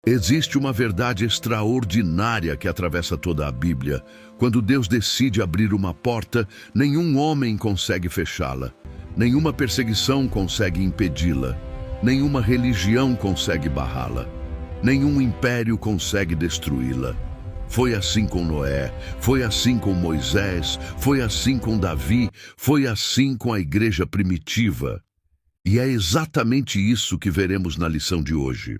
Existe uma verdade extraordinária que atravessa toda a Bíblia. Quando Deus decide abrir uma porta, nenhum homem consegue fechá-la. Nenhuma perseguição consegue impedi-la. Nenhuma religião consegue barrá-la. Nenhum império consegue destruí-la. Foi assim com Noé, foi assim com Moisés, foi assim com Davi, foi assim com a igreja primitiva. E é exatamente isso que veremos na lição de hoje.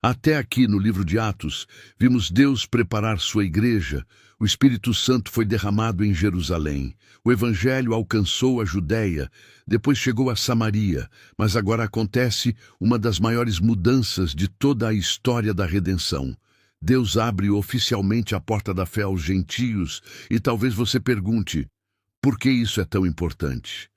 Até aqui no livro de Atos, vimos Deus preparar sua igreja, o Espírito Santo foi derramado em Jerusalém, o Evangelho alcançou a Judéia, depois chegou a Samaria, mas agora acontece uma das maiores mudanças de toda a história da redenção. Deus abre oficialmente a porta da fé aos gentios, e talvez você pergunte, por que isso é tão importante?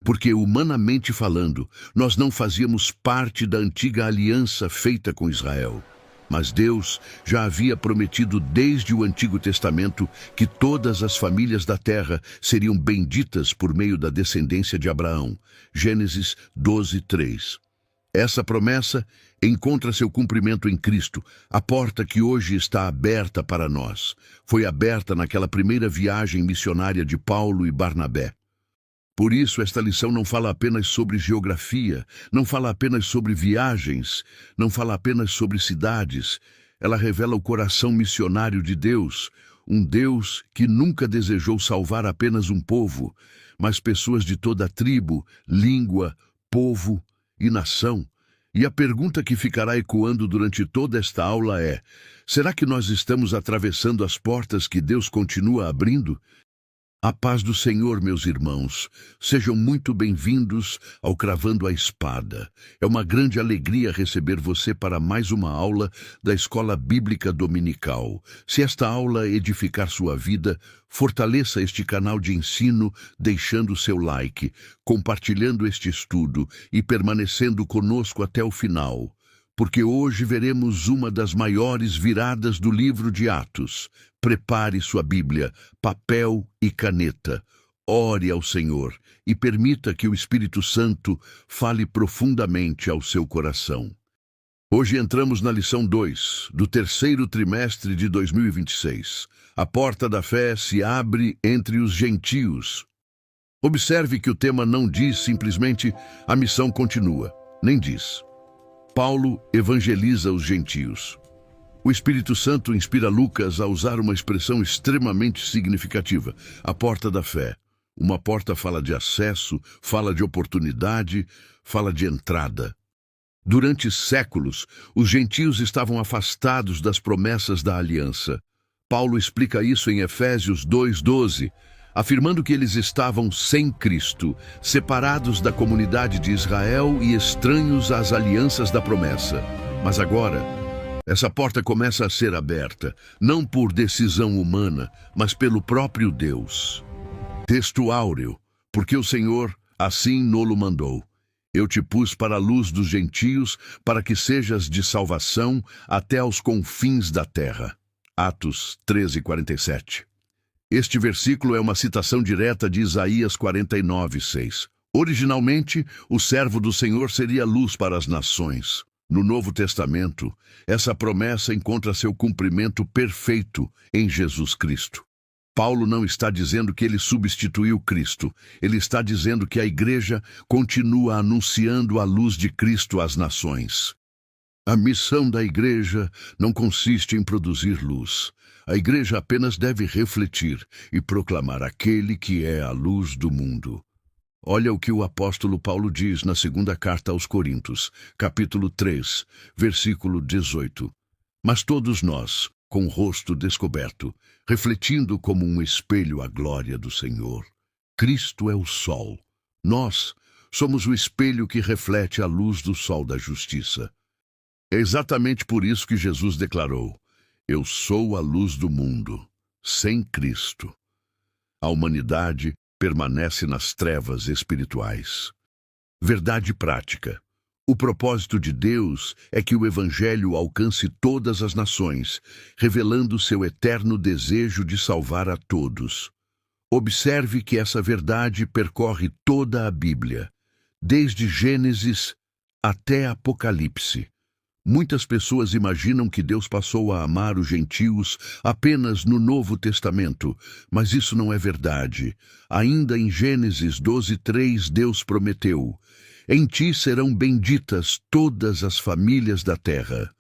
Porque, humanamente falando, nós não fazíamos parte da antiga aliança feita com Israel. Mas Deus já havia prometido desde o Antigo Testamento que todas as famílias da terra seriam benditas por meio da descendência de Abraão. Gênesis 12:3. Essa promessa encontra seu cumprimento em Cristo, a porta que hoje está aberta para nós. Foi aberta naquela primeira viagem missionária de Paulo e Barnabé. Por isso, esta lição não fala apenas sobre geografia, não fala apenas sobre viagens, não fala apenas sobre cidades. Ela revela o coração missionário de Deus, um Deus que nunca desejou salvar apenas um povo, mas pessoas de toda tribo, língua, povo e nação. E a pergunta que ficará ecoando durante toda esta aula é: será que nós estamos atravessando as portas que Deus continua abrindo? A paz do Senhor, meus irmãos, sejam muito bem-vindos ao Cravando a Espada. É uma grande alegria receber você para mais uma aula da Escola Bíblica Dominical. Se esta aula edificar sua vida, fortaleça este canal de ensino deixando seu like, compartilhando este estudo e permanecendo conosco até o final. Porque hoje veremos uma das maiores viradas do livro de Atos. Prepare sua Bíblia, papel e caneta. Ore ao Senhor e permita que o Espírito Santo fale profundamente ao seu coração. Hoje entramos na lição 2, do terceiro trimestre de 2026. A porta da fé se abre entre os gentios. Observe que o tema não diz simplesmente a missão continua, nem diz: Paulo evangeliza os gentios. O Espírito Santo inspira Lucas a usar uma expressão extremamente significativa, a porta da fé. Uma porta fala de acesso, fala de oportunidade, fala de entrada. Durante séculos, os gentios estavam afastados das promessas da aliança. Paulo explica isso em Efésios 2:12, afirmando que eles estavam sem Cristo, separados da comunidade de Israel e estranhos às alianças da promessa. Mas agora, essa porta começa a ser aberta, não por decisão humana, mas pelo próprio Deus. Texto áureo, porque o Senhor assim nolo mandou. Eu te pus para a luz dos gentios, para que sejas de salvação até aos confins da terra. Atos 13:47. Este versículo é uma citação direta de Isaías 49:6. Originalmente, o servo do Senhor seria luz para as nações. No Novo Testamento, essa promessa encontra seu cumprimento perfeito em Jesus Cristo. Paulo não está dizendo que ele substituiu Cristo. Ele está dizendo que a igreja continua anunciando a luz de Cristo às nações. A missão da igreja não consiste em produzir luz. A igreja apenas deve refletir e proclamar aquele que é a luz do mundo. Olha o que o apóstolo Paulo diz na segunda carta aos Coríntios, capítulo 3, versículo 18. Mas todos nós, com o rosto descoberto, refletindo como um espelho a glória do Senhor. Cristo é o sol. Nós somos o espelho que reflete a luz do sol da justiça. É exatamente por isso que Jesus declarou: Eu sou a luz do mundo. Sem Cristo, a humanidade permanece nas trevas espirituais. Verdade prática. O propósito de Deus é que o Evangelho alcance todas as nações, revelando seu eterno desejo de salvar a todos. Observe que essa verdade percorre toda a Bíblia, desde Gênesis até Apocalipse. Muitas pessoas imaginam que Deus passou a amar os gentios apenas no Novo Testamento, mas isso não é verdade. Ainda em Gênesis 12:3, Deus prometeu: "Em ti serão benditas todas as famílias da terra."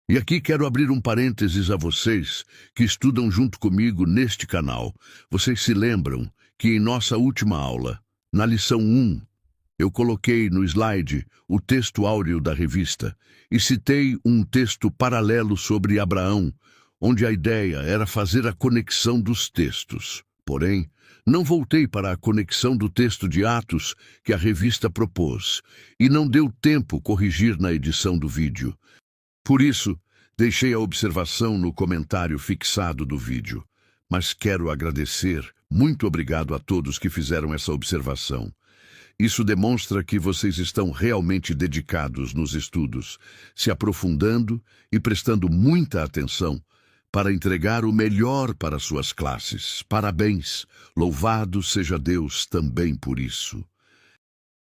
E aqui quero abrir um parênteses a vocês que estudam junto comigo neste canal. Vocês se lembram que em nossa última aula, na lição 1, eu coloquei no slide o texto áureo da revista e citei um texto paralelo sobre Abraão, onde a ideia era fazer a conexão dos textos. Porém, não voltei para a conexão do texto de Atos que a revista propôs, e não deu tempo corrigir na edição do vídeo. Por isso, deixei a observação no comentário fixado do vídeo. Mas quero agradecer, muito obrigado a todos que fizeram essa observação. Isso demonstra que vocês estão realmente dedicados nos estudos, se aprofundando e prestando muita atenção para entregar o melhor para suas classes. Parabéns! Louvado seja Deus também por isso.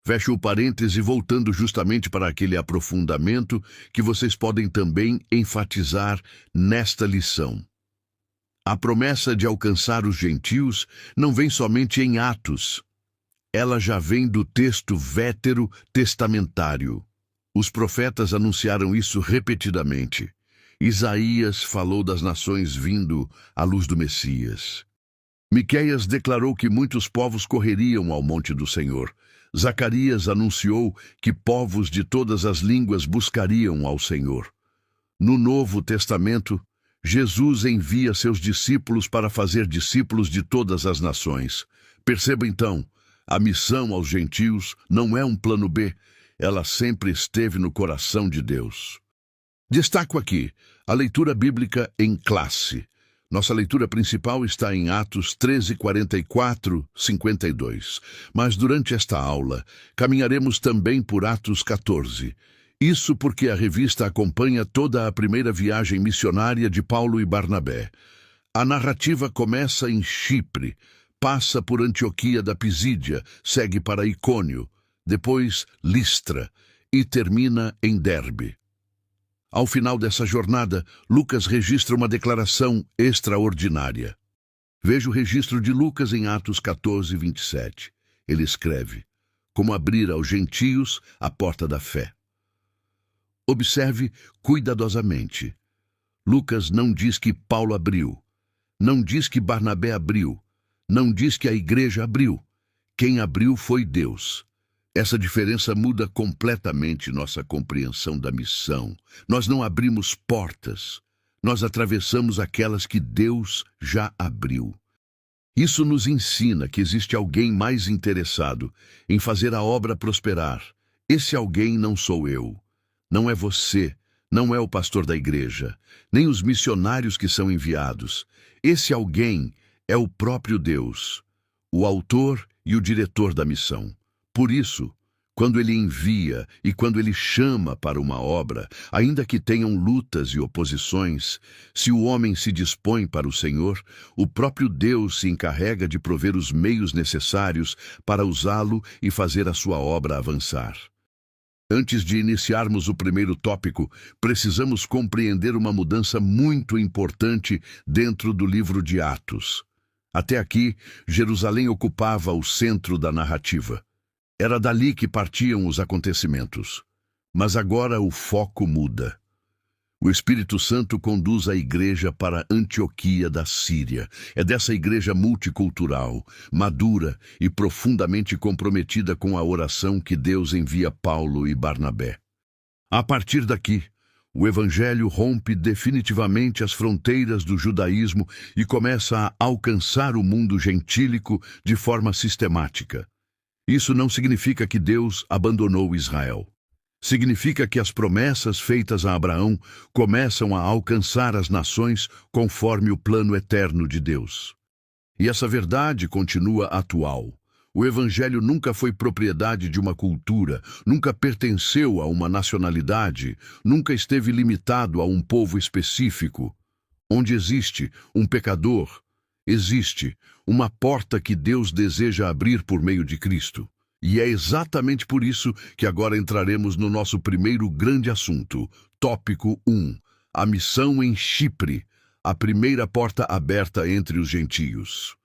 Fecho o parêntese voltando justamente para aquele aprofundamento que vocês podem também enfatizar nesta lição. A promessa de alcançar os gentios não vem somente em Atos. Ela já vem do texto veterotestamentário. Os profetas anunciaram isso repetidamente. Isaías falou das nações vindo à luz do Messias. Miqueias declarou que muitos povos correriam ao monte do Senhor. Zacarias anunciou que povos de todas as línguas buscariam ao Senhor. No Novo Testamento, Jesus envia seus discípulos para fazer discípulos de todas as nações. Perceba então, a missão aos gentios não é um plano B, ela sempre esteve no coração de Deus. Destaco aqui a leitura bíblica em classe. Nossa leitura principal está em Atos 13:44-52. Mas durante esta aula, caminharemos também por Atos 14. Isso porque a revista acompanha toda a primeira viagem missionária de Paulo e Barnabé. A narrativa começa em Chipre, passa por Antioquia da Pisídia, segue para Icônio, depois Listra e termina em Derbe. Ao final dessa jornada, Lucas registra uma declaração extraordinária. Veja o registro de Lucas em Atos 14:27. Ele escreve: "Como abrir aos gentios a porta da fé." Observe cuidadosamente. Lucas não diz que Paulo abriu, não diz que Barnabé abriu, não diz que a igreja abriu. Quem abriu foi Deus. Essa diferença muda completamente nossa compreensão da missão. Nós não abrimos portas, nós atravessamos aquelas que Deus já abriu. Isso nos ensina que existe alguém mais interessado em fazer a obra prosperar. Esse alguém não sou eu, não é você, não é o pastor da igreja, nem os missionários que são enviados. Esse alguém é o próprio Deus, o autor e o diretor da missão. Por isso, quando ele envia e quando ele chama para uma obra, ainda que tenham lutas e oposições, se o homem se dispõe para o Senhor, o próprio Deus se encarrega de prover os meios necessários para usá-lo e fazer a sua obra avançar. Antes de iniciarmos o primeiro tópico, precisamos compreender uma mudança muito importante dentro do livro de Atos. Até aqui, Jerusalém ocupava o centro da narrativa. Era dali que partiam os acontecimentos. Mas agora o foco muda. O Espírito Santo conduz a igreja para Antioquia da Síria. É dessa igreja multicultural, madura e profundamente comprometida com a oração que Deus envia Paulo e Barnabé. A partir daqui, o Evangelho rompe definitivamente as fronteiras do judaísmo e começa a alcançar o mundo gentílico de forma sistemática. Isso não significa que Deus abandonou Israel. Significa que as promessas feitas a Abraão começam a alcançar as nações conforme o plano eterno de Deus. E essa verdade continua atual. O Evangelho nunca foi propriedade de uma cultura, nunca pertenceu a uma nacionalidade, nunca esteve limitado a um povo específico. Onde existe um pecador, existe uma porta que Deus deseja abrir por meio de Cristo. E é exatamente por isso que agora entraremos no nosso primeiro grande assunto. Tópico 1. A missão em Chipre, a primeira porta aberta entre os gentios.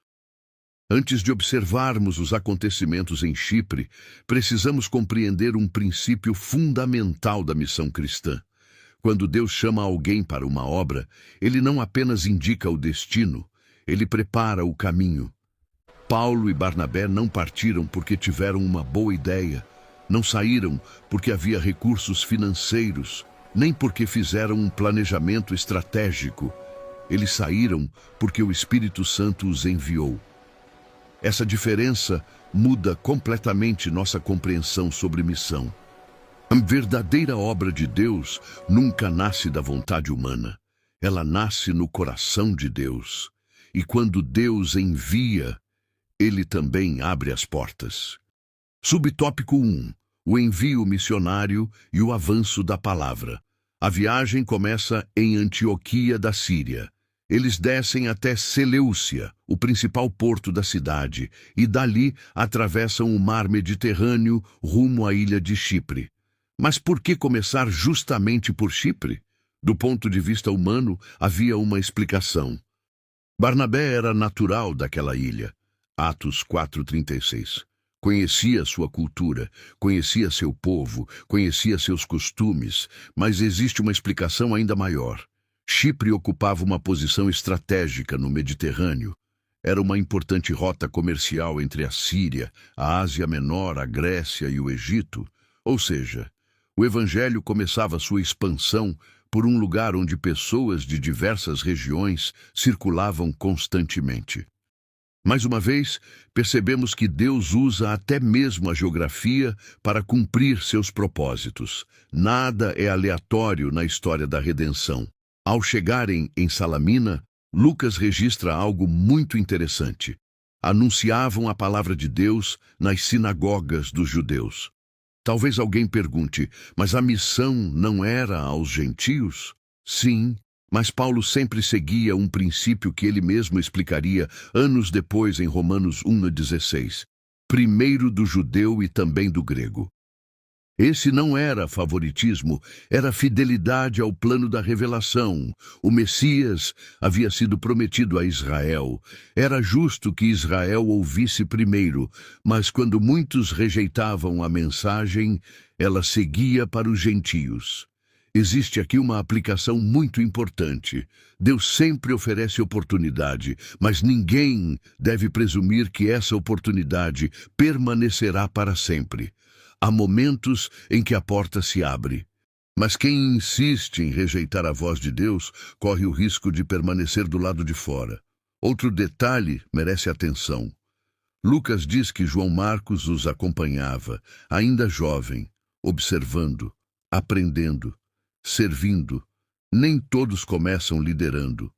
Antes de observarmos os acontecimentos em Chipre, precisamos compreender um princípio fundamental da missão cristã. Quando Deus chama alguém para uma obra, ele não apenas indica o destino, ele prepara o caminho. Paulo e Barnabé não partiram porque tiveram uma boa ideia, não saíram porque havia recursos financeiros, nem porque fizeram um planejamento estratégico. Eles saíram porque o Espírito Santo os enviou. Essa diferença muda completamente nossa compreensão sobre missão. A verdadeira obra de Deus nunca nasce da vontade humana. Ela nasce no coração de Deus. E quando Deus envia, Ele também abre as portas. Subtópico 1. O envio missionário e o avanço da palavra. A viagem começa em Antioquia da Síria. Eles descem até Seleucia, o principal porto da cidade, e dali atravessam o mar Mediterrâneo rumo à ilha de Chipre. Mas por que começar justamente por Chipre? Do ponto de vista humano, havia uma explicação. Barnabé era natural daquela ilha. Atos 4:36. Conhecia sua cultura, conhecia seu povo, conhecia seus costumes, mas existe uma explicação ainda maior. Chipre ocupava uma posição estratégica no Mediterrâneo. Era uma importante rota comercial entre a Síria, a Ásia Menor, a Grécia e o Egito. Ou seja, o Evangelho começava sua expansão por um lugar onde pessoas de diversas regiões circulavam constantemente. Mais uma vez, percebemos que Deus usa até mesmo a geografia para cumprir seus propósitos. Nada é aleatório na história da redenção. Ao chegarem em Salamina, Lucas registra algo muito interessante. Anunciavam a palavra de Deus nas sinagogas dos judeus. Talvez alguém pergunte, mas a missão não era aos gentios? Sim, mas Paulo sempre seguia um princípio que ele mesmo explicaria anos depois em Romanos 1:16. Primeiro do judeu e também do grego. Esse não era favoritismo, era fidelidade ao plano da revelação. O Messias havia sido prometido a Israel. Era justo que Israel ouvisse primeiro, mas quando muitos rejeitavam a mensagem, ela seguia para os gentios. Existe aqui uma aplicação muito importante. Deus sempre oferece oportunidade, mas ninguém deve presumir que essa oportunidade permanecerá para sempre. Há momentos em que a porta se abre, mas quem insiste em rejeitar a voz de Deus corre o risco de permanecer do lado de fora. Outro detalhe merece atenção. Lucas diz que João Marcos os acompanhava, ainda jovem, observando, aprendendo, servindo. Nem todos começam liderando.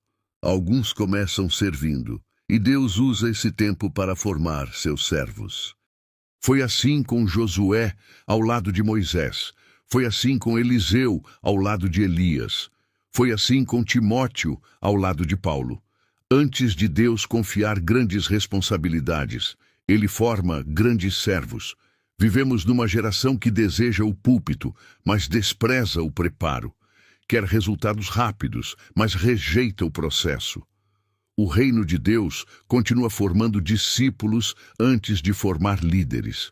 Alguns começam servindo, e Deus usa esse tempo para formar seus servos. Foi assim com Josué ao lado de Moisés. Foi assim com Eliseu ao lado de Elias. Foi assim com Timóteo ao lado de Paulo. Antes de Deus confiar grandes responsabilidades, ele forma grandes servos. Vivemos numa geração que deseja o púlpito, mas despreza o preparo. Quer resultados rápidos, mas rejeita o processo. O reino de Deus continua formando discípulos antes de formar líderes.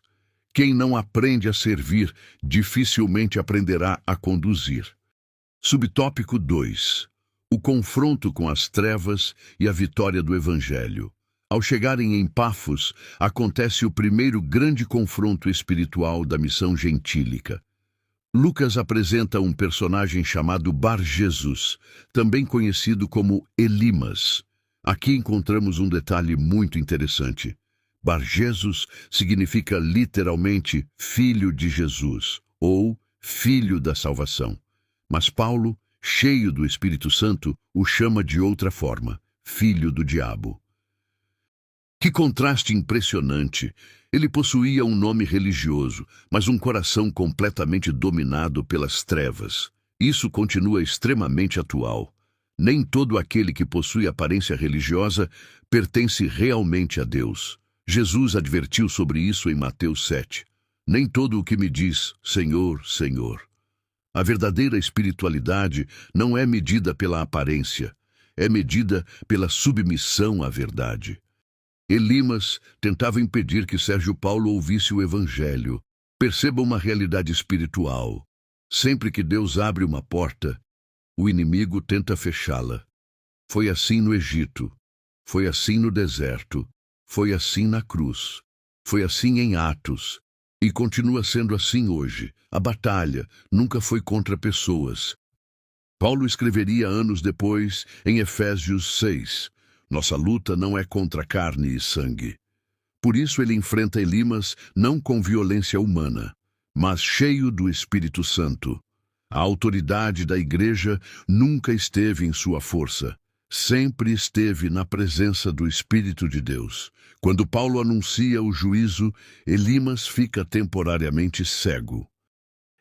Quem não aprende a servir, dificilmente aprenderá a conduzir. Subtópico 2. O confronto com as trevas e a vitória do Evangelho. Ao chegarem em Pafos, acontece o primeiro grande confronto espiritual da missão gentílica. Lucas apresenta um personagem chamado Bar-Jesus, também conhecido como Elimas. Aqui encontramos um detalhe muito interessante. Bar-Jesus significa literalmente filho de Jesus, ou filho da salvação. Mas Paulo, cheio do Espírito Santo, o chama de outra forma, filho do diabo. Que contraste impressionante! Ele possuía um nome religioso, mas um coração completamente dominado pelas trevas. Isso continua extremamente atual. Nem todo aquele que possui aparência religiosa pertence realmente a Deus. Jesus advertiu sobre isso em Mateus 7. Nem todo o que me diz, Senhor, Senhor. A verdadeira espiritualidade não é medida pela aparência, é medida pela submissão à verdade. Elimas tentava impedir que Sérgio Paulo ouvisse o Evangelho. Perceba uma realidade espiritual. Sempre que Deus abre uma porta, o inimigo tenta fechá-la. Foi assim no Egito, foi assim no deserto, foi assim na cruz, foi assim em Atos, e continua sendo assim hoje. A batalha nunca foi contra pessoas. Paulo escreveria anos depois, em Efésios 6, nossa luta não é contra carne e sangue. Por isso ele enfrenta Elimas não com violência humana, mas cheio do Espírito Santo. A autoridade da igreja nunca esteve em sua força, sempre esteve na presença do Espírito de Deus. Quando Paulo anuncia o juízo, Elimas fica temporariamente cego.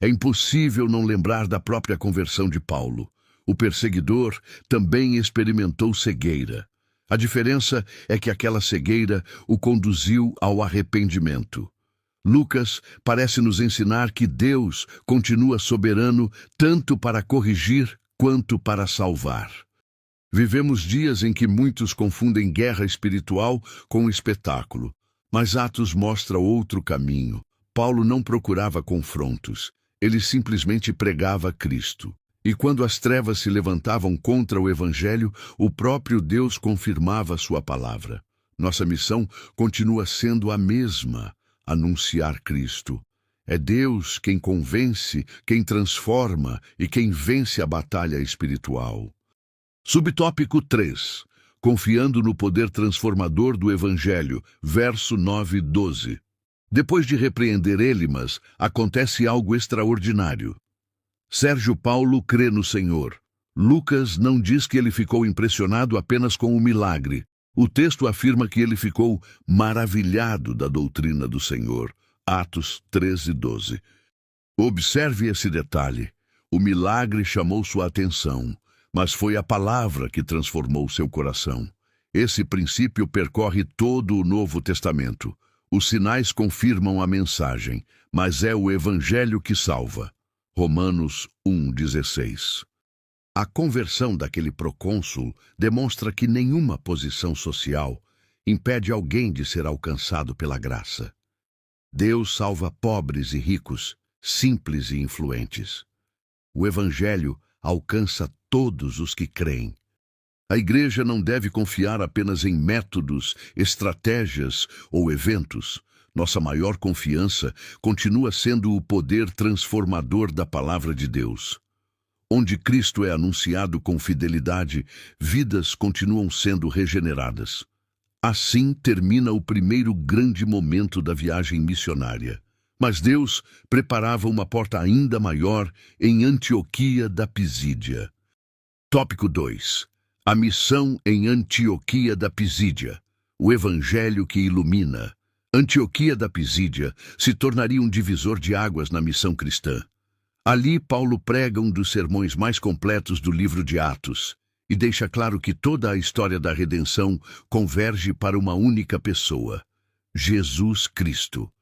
É impossível não lembrar da própria conversão de Paulo. O perseguidor também experimentou cegueira. A diferença é que aquela cegueira o conduziu ao arrependimento. Lucas parece nos ensinar que Deus continua soberano tanto para corrigir quanto para salvar. Vivemos dias em que muitos confundem guerra espiritual com espetáculo, mas Atos mostra outro caminho. Paulo não procurava confrontos, ele simplesmente pregava Cristo. E quando as trevas se levantavam contra o Evangelho, o próprio Deus confirmava sua palavra. Nossa missão continua sendo a mesma: anunciar Cristo. É Deus quem convence, quem transforma e quem vence a batalha espiritual. Subtópico 3. Confiando no poder transformador do Evangelho, verso 9 e 12. Depois de repreender Elimas, acontece algo extraordinário. Sérgio Paulo crê no Senhor. Lucas não diz que ele ficou impressionado apenas com o milagre. O texto afirma que ele ficou maravilhado da doutrina do Senhor. Atos 13:12. Observe esse detalhe. O milagre chamou sua atenção, mas foi a palavra que transformou seu coração. Esse princípio percorre todo o Novo Testamento. Os sinais confirmam a mensagem, mas é o Evangelho que salva. Romanos 1:16. A conversão daquele procônsul demonstra que nenhuma posição social impede alguém de ser alcançado pela graça. Deus salva pobres e ricos, simples e influentes. O Evangelho alcança todos os que creem. A igreja não deve confiar apenas em métodos, estratégias ou eventos. Nossa maior confiança continua sendo o poder transformador da palavra de Deus. Onde Cristo é anunciado com fidelidade, vidas continuam sendo regeneradas. Assim termina o primeiro grande momento da viagem missionária. Mas Deus preparava uma porta ainda maior em Antioquia da Pisídia. Tópico 2. A missão em Antioquia da Pisídia. O Evangelho que ilumina. Antioquia da Pisídia se tornaria um divisor de águas na missão cristã. Ali, Paulo prega um dos sermões mais completos do livro de Atos e deixa claro que toda a história da redenção converge para uma única pessoa: Jesus Cristo.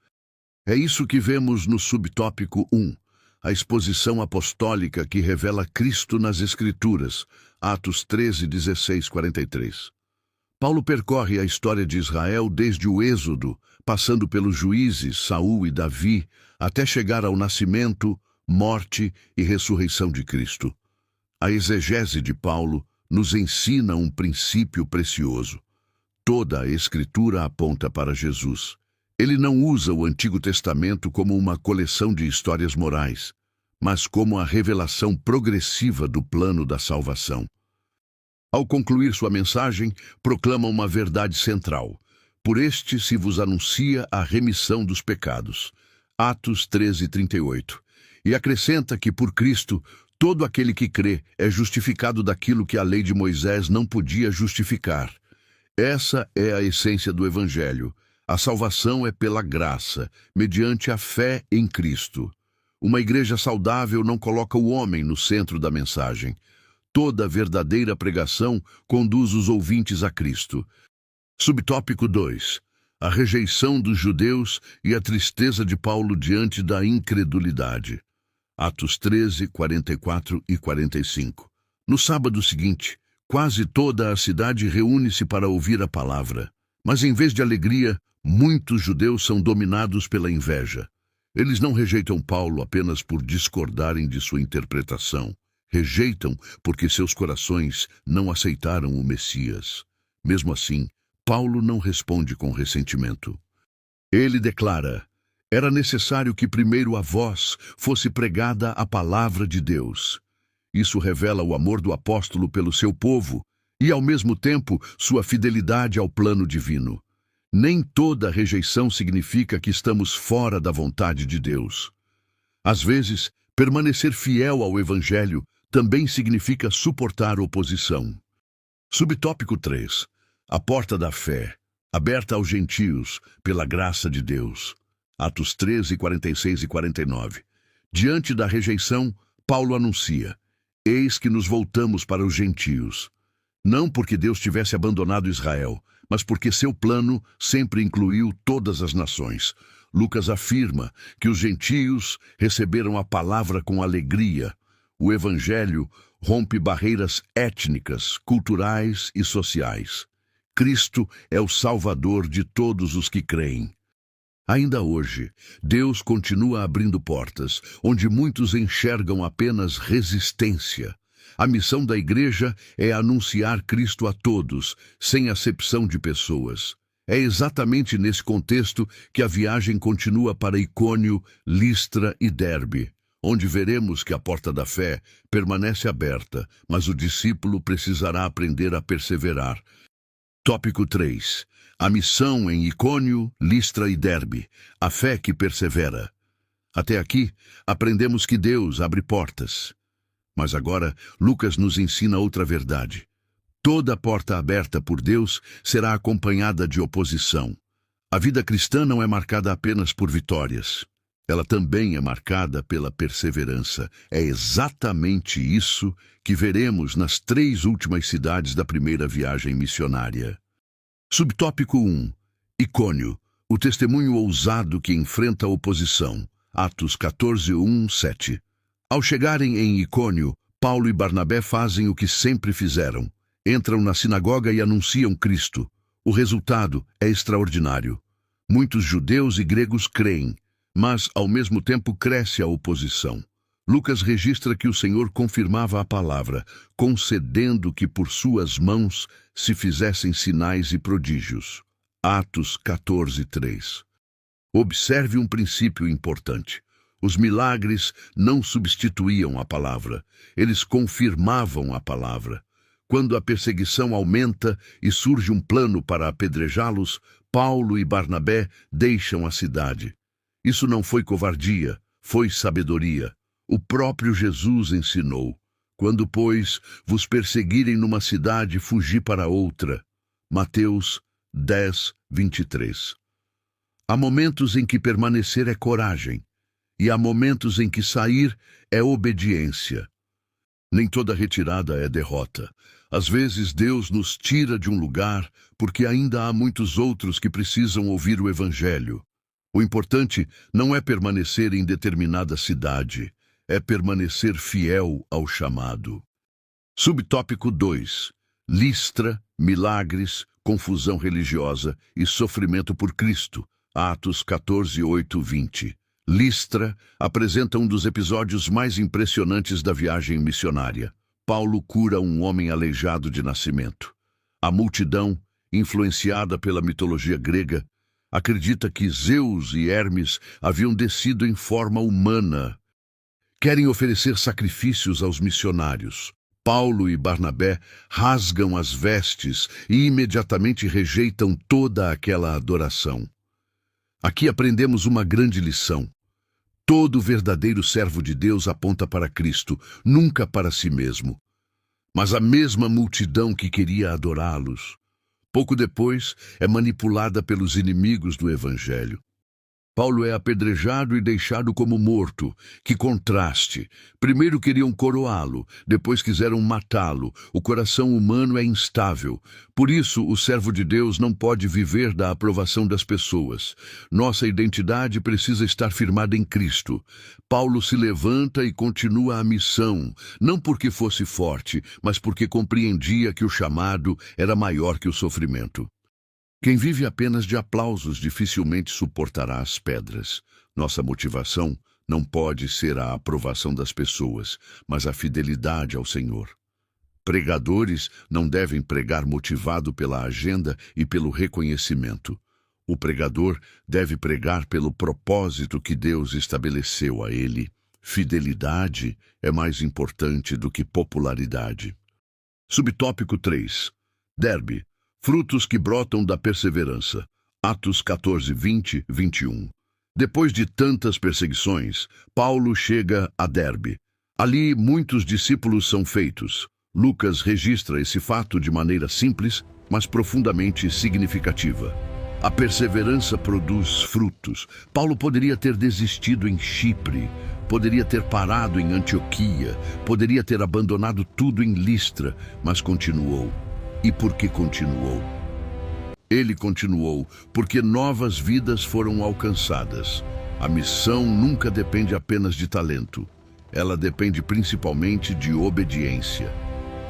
É isso que vemos no subtópico 1, a exposição apostólica que revela Cristo nas Escrituras, Atos 13:16-43. Paulo percorre a história de Israel desde o Êxodo, passando pelos juízes, Saul e Davi, até chegar ao nascimento, morte e ressurreição de Cristo. A exegese de Paulo nos ensina um princípio precioso. Toda a Escritura aponta para Jesus. Ele não usa o Antigo Testamento como uma coleção de histórias morais, mas como a revelação progressiva do plano da salvação. Ao concluir sua mensagem, proclama uma verdade central. Por este se vos anuncia a remissão dos pecados. Atos 13:38. E acrescenta que por Cristo, todo aquele que crê é justificado daquilo que a lei de Moisés não podia justificar. Essa é a essência do Evangelho. A salvação é pela graça, mediante a fé em Cristo. Uma igreja saudável não coloca o homem no centro da mensagem. Toda verdadeira pregação conduz os ouvintes a Cristo. Subtópico 2. a rejeição dos judeus e a tristeza de Paulo diante da incredulidade. Atos 13, 44 e 45. No sábado seguinte, quase toda a cidade reúne-se para ouvir a palavra. Mas em vez de alegria, muitos judeus são dominados pela inveja. Eles não rejeitam Paulo apenas por discordarem de sua interpretação. Rejeitam porque seus corações não aceitaram o Messias. Mesmo assim, Paulo não responde com ressentimento. Ele declara: era necessário que primeiro a vós fosse pregada a palavra de Deus. Isso revela o amor do apóstolo pelo seu povo e, ao mesmo tempo, sua fidelidade ao plano divino. Nem toda rejeição significa que estamos fora da vontade de Deus. Às vezes, permanecer fiel ao Evangelho também significa suportar oposição. Subtópico 3. A porta da fé, aberta aos gentios pela graça de Deus. Atos 13, 46 e 49. Diante da rejeição, Paulo anuncia: eis que nos voltamos para os gentios. Não porque Deus tivesse abandonado Israel, mas porque seu plano sempre incluiu todas as nações. Lucas afirma que os gentios receberam a palavra com alegria. O Evangelho rompe barreiras étnicas, culturais e sociais. Cristo é o Salvador de todos os que creem. Ainda hoje, Deus continua abrindo portas, onde muitos enxergam apenas resistência. A missão da igreja é anunciar Cristo a todos, sem acepção de pessoas. É exatamente nesse contexto que a viagem continua para Icônio, Listra e Derbe, onde veremos que a porta da fé permanece aberta, mas o discípulo precisará aprender a perseverar. Tópico 3. A missão em Icônio, Listra e Derbe, a fé que persevera. Até aqui, aprendemos que Deus abre portas. Mas agora, Lucas nos ensina outra verdade. Toda porta aberta por Deus será acompanhada de oposição. A vida cristã não é marcada apenas por vitórias. Ela também é marcada pela perseverança. É exatamente isso que veremos nas 3 últimas cidades da primeira viagem missionária. Subtópico 1. Icônio, o testemunho ousado que enfrenta a oposição. Atos 14, 1, 7. Ao chegarem em Icônio, Paulo e Barnabé fazem o que sempre fizeram. Entram na sinagoga e anunciam Cristo. O resultado é extraordinário. Muitos judeus e gregos creem, mas, ao mesmo tempo, cresce a oposição. Lucas registra que o Senhor confirmava a palavra, concedendo que por suas mãos se fizessem sinais e prodígios. Atos 14, 3. Observe um princípio importante. Os milagres não substituíam a palavra, eles confirmavam a palavra. Quando a perseguição aumenta e surge um plano para apedrejá-los, Paulo e Barnabé deixam a cidade. Isso não foi covardia, foi sabedoria. O próprio Jesus ensinou: quando, pois, vos perseguirem numa cidade, fugi para outra. Mateus 10, 23. Há momentos em que permanecer é coragem, e há momentos em que sair é obediência. Nem toda retirada é derrota. Às vezes Deus nos tira de um lugar porque ainda há muitos outros que precisam ouvir o Evangelho. O importante não é permanecer em determinada cidade, é permanecer fiel ao chamado. Subtópico 2. Listra, milagres, confusão religiosa e sofrimento por Cristo. Atos 14, 8, 20. Listra apresenta um dos episódios mais impressionantes da viagem missionária. Paulo cura um homem aleijado de nascimento. A multidão, influenciada pela mitologia grega, acredita que Zeus e Hermes haviam descido em forma humana. Querem oferecer sacrifícios aos missionários. Paulo e Barnabé rasgam as vestes e imediatamente rejeitam toda aquela adoração. Aqui aprendemos uma grande lição. Todo verdadeiro servo de Deus aponta para Cristo, nunca para si mesmo. Mas a mesma multidão que queria adorá-los, pouco depois, é manipulada pelos inimigos do Evangelho. Paulo é apedrejado e deixado como morto. Que contraste! Primeiro queriam coroá-lo, depois quiseram matá-lo. O coração humano é instável. Por isso, o servo de Deus não pode viver da aprovação das pessoas. Nossa identidade precisa estar firmada em Cristo. Paulo se levanta e continua a missão, não porque fosse forte, mas porque compreendia que o chamado era maior que o sofrimento. Quem vive apenas de aplausos dificilmente suportará as pedras. Nossa motivação não pode ser a aprovação das pessoas, mas a fidelidade ao Senhor. Pregadores não devem pregar motivado pela agenda e pelo reconhecimento. O pregador deve pregar pelo propósito que Deus estabeleceu a ele. Fidelidade é mais importante do que popularidade. Subtópico 3. Derbe. Frutos que brotam da perseverança. Atos 14, 20, 21. Depois de tantas perseguições, Paulo chega a Derbe. Ali muitos discípulos são feitos. Lucas registra esse fato de maneira simples, mas profundamente significativa. A perseverança produz frutos. Paulo poderia ter desistido em Chipre, poderia ter parado em Antioquia, poderia ter abandonado tudo em Listra, mas continuou. E por que continuou? Ele continuou porque novas vidas foram alcançadas. A missão nunca depende apenas de talento. Ela depende principalmente de obediência.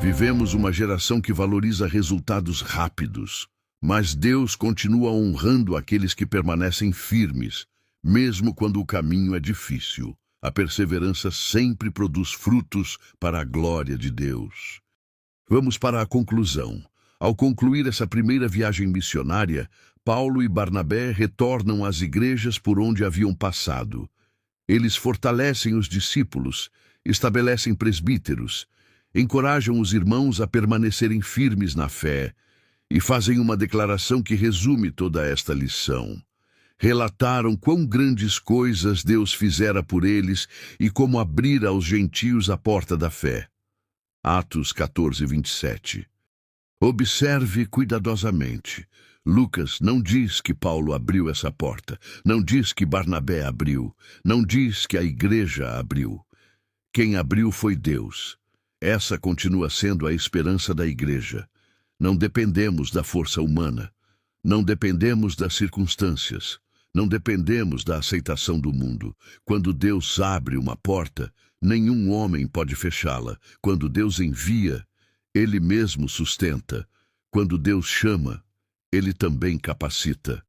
Vivemos uma geração que valoriza resultados rápidos, mas Deus continua honrando aqueles que permanecem firmes, mesmo quando o caminho é difícil. A perseverança sempre produz frutos para a glória de Deus. Vamos para a conclusão. Ao concluir essa primeira viagem missionária, Paulo e Barnabé retornam às igrejas por onde haviam passado. Eles fortalecem os discípulos, estabelecem presbíteros, encorajam os irmãos a permanecerem firmes na fé e fazem uma declaração que resume toda esta lição. Relataram quão grandes coisas Deus fizera por eles e como abrira aos gentios a porta da fé. Atos 14, 27. Observe cuidadosamente. Lucas não diz que Paulo abriu essa porta, não diz que Barnabé abriu, não diz que a igreja abriu. Quem abriu foi Deus. Essa continua sendo a esperança da igreja. Não dependemos da força humana, não dependemos das circunstâncias, não dependemos da aceitação do mundo. Quando Deus abre uma porta, nenhum homem pode fechá-la. Quando Deus envia, Ele mesmo sustenta. Quando Deus chama, Ele também capacita.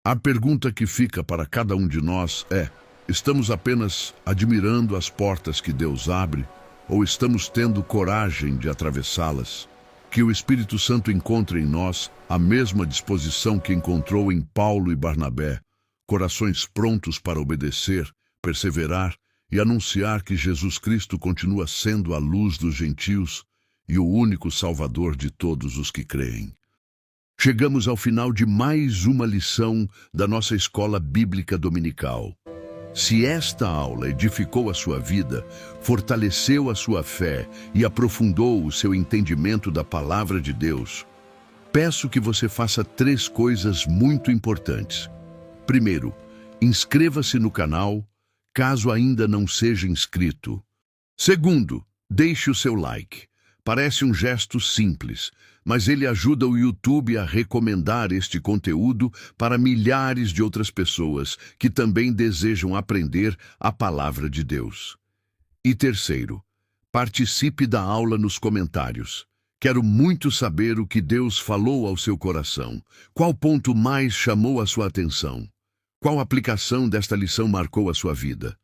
A pergunta que fica para cada um de nós é: estamos apenas admirando as portas que Deus abre ou estamos tendo coragem de atravessá-las? Que o Espírito Santo encontre em nós a mesma disposição que encontrou em Paulo e Barnabé, corações prontos para obedecer, perseverar e anunciar que Jesus Cristo continua sendo a luz dos gentios e o único Salvador de todos os que creem. Chegamos ao final de mais uma lição da nossa escola bíblica dominical. Se esta aula edificou a sua vida, fortaleceu a sua fé e aprofundou o seu entendimento da palavra de Deus, peço que você faça 3 coisas muito importantes. Primeiro, inscreva-se no canal, caso ainda não seja inscrito. Segundo, deixe o seu like. Parece um gesto simples, mas ele ajuda o YouTube a recomendar este conteúdo para milhares de outras pessoas que também desejam aprender a palavra de Deus. E terceiro, participe da aula nos comentários. Quero muito saber o que Deus falou ao seu coração. Qual ponto mais chamou a sua atenção? Qual aplicação desta lição marcou a sua vida?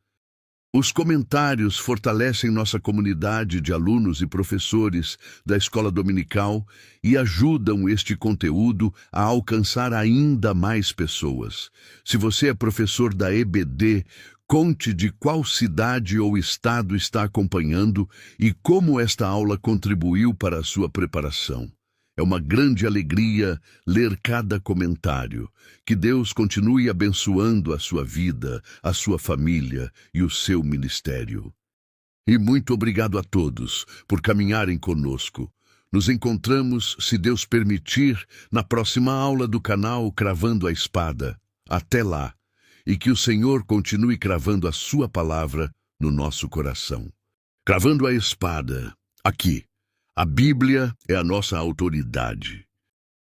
Os comentários fortalecem nossa comunidade de alunos e professores da escola dominical e ajudam este conteúdo a alcançar ainda mais pessoas. Se você é professor da EBD, conte de qual cidade ou estado está acompanhando e como esta aula contribuiu para a sua preparação. É uma grande alegria ler cada comentário. Que Deus continue abençoando a sua vida, a sua família e o seu ministério. E muito obrigado a todos por caminharem conosco. Nos encontramos, se Deus permitir, na próxima aula do canal Cravando a Espada. Até lá! e que o Senhor continue cravando a sua palavra no nosso coração. Cravando a espada. Aqui, a Bíblia é a nossa autoridade.